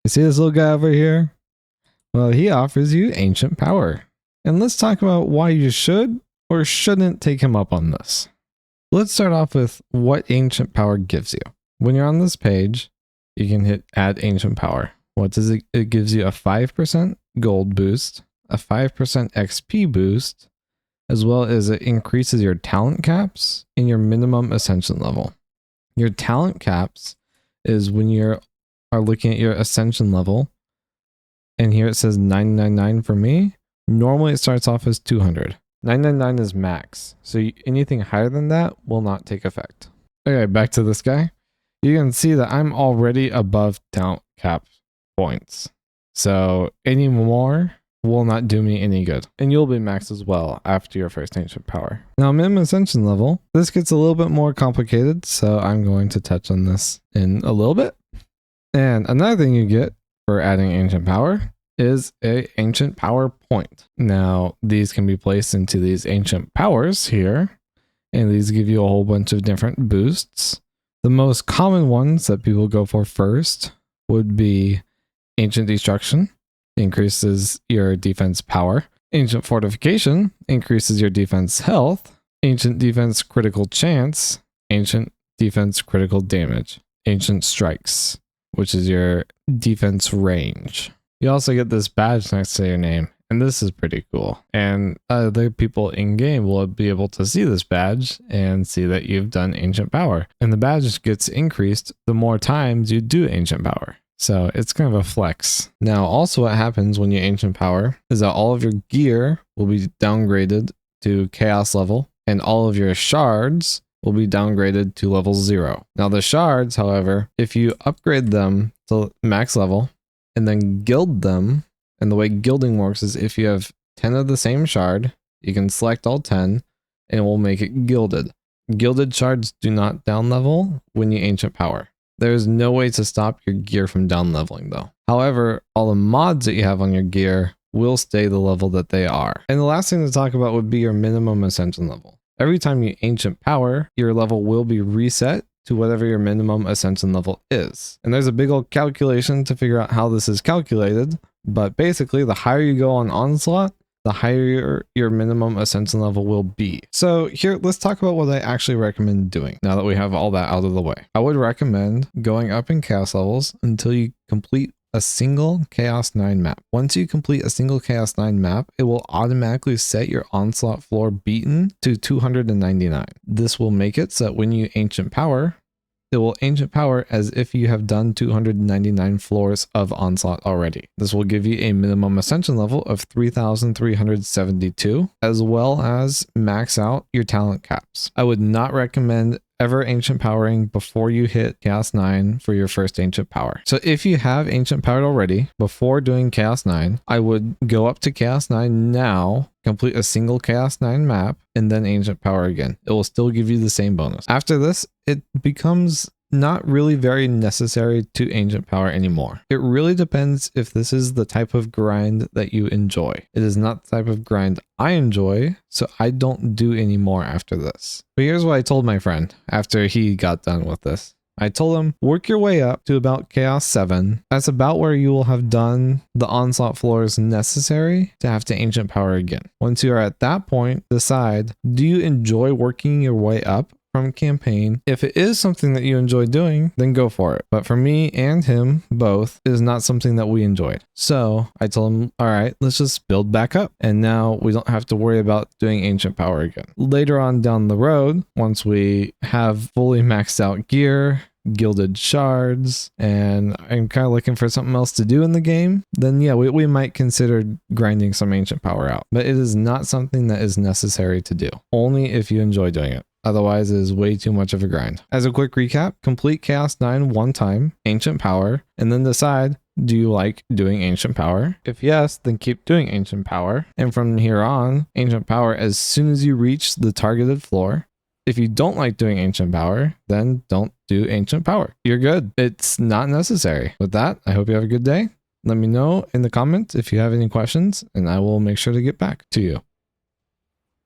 You see this little guy over here? Well, he offers you ancient power. And let's talk about why you should or shouldn't take him up on this. Let's start off with what ancient power gives you. When you're on this page, you can hit add ancient power. What does it? It gives you a 5% gold boost, a 5% XP boost, as well as it increases your talent caps and your minimum ascension level. Your talent caps is when you are looking at your ascension level, and here it says 999 for me. Normally it starts off as 200. 999 is max, so anything higher than that will not take effect. Okay, back to this guy. You can see that I'm already above talent cap points, so any more will not do me any good, and you'll be max as well after your first ancient power. Now, minimum ascension level, this gets a little bit more complicated, so I'm going to touch on this in a little bit. And another thing you get for adding ancient power is a ancient power point. Now, these can be placed into these ancient powers here, and these give you a whole bunch of different boosts. The most common ones that people go for first would be ancient destruction, increases your defense power. Ancient fortification increases your defense health. Ancient defense critical chance, ancient defense critical damage. Ancient strikes, which is your defense range. You also get this badge next to your name, and this is pretty cool. And other people in game will be able to see this badge and see that you've done ancient power. And the badge gets increased the more times you do ancient power. So it's kind of a flex. Now, also what happens when you ancient power is that all of your gear will be downgraded to chaos level, and all of your shards will be downgraded to level 0. Now the shards, however, if you upgrade them to max level and then guild them, and the way guilding works is if you have 10 of the same shard, you can select all 10 and it will make it gilded. Gilded shards do not down level when you ancient power. There is no way to stop your gear from down leveling though. However, all the mods that you have on your gear will stay the level that they are. And the last thing to talk about would be your minimum ascension level. Every time you ancient power, your level will be reset to whatever your minimum ascension level is. And there's a big old calculation to figure out how this is calculated, but basically the higher you go on onslaught, the higher your minimum ascension level will be. So here, let's talk about what I actually recommend doing now that we have all that out of the way. I would recommend going up in chaos levels until you complete a single Chaos 9 map. Once you complete a single Chaos 9 map, it will automatically set your onslaught floor beaten to 299. This will make it so that when you ancient power, it will ancient power as if you have done 299 floors of onslaught already. This will give you a minimum ascension level of 3,372, as well as max out your talent caps. I would not recommend ever ancient powering before you hit Chaos 9 for your first ancient power. So if you have ancient powered already before doing Chaos 9, I would go up to Chaos 9 now, complete a single Chaos 9 map, and then ancient power again. It will still give you the same bonus. After this, it becomes not really very necessary to ancient power anymore. It really depends if this is the type of grind that you enjoy. It is not the type of grind I enjoy, so I don't do any more after this. But here's what I told my friend after he got done with this. I told him, work your way up to about Chaos 7. That's about where you will have done the onslaught floors necessary to have to ancient power again. Once you are at that point, decide, do you enjoy working your way up from campaign? If it is something that you enjoy doing, then go for it. But for me and him both, it is not something that we enjoyed. So I told him, all right, let's just build back up. And now we don't have to worry about doing ancient power again. Later on down the road, once we have fully maxed out gear, gilded shards, and I'm kind of looking for something else to do in the game, then yeah, we might consider grinding some ancient power out. But it is not something that is necessary to do, only if you enjoy doing it. Otherwise, it is way too much of a grind. As a quick recap, complete Chaos 9 one time, ancient power, and then decide, do you like doing ancient power? If yes, then keep doing ancient power. And from here on, ancient power as soon as you reach the targeted floor. If you don't like doing ancient power, then don't do ancient power. You're good. It's not necessary. With that, I hope you have a good day. Let me know in the comments if you have any questions, and I will make sure to get back to you.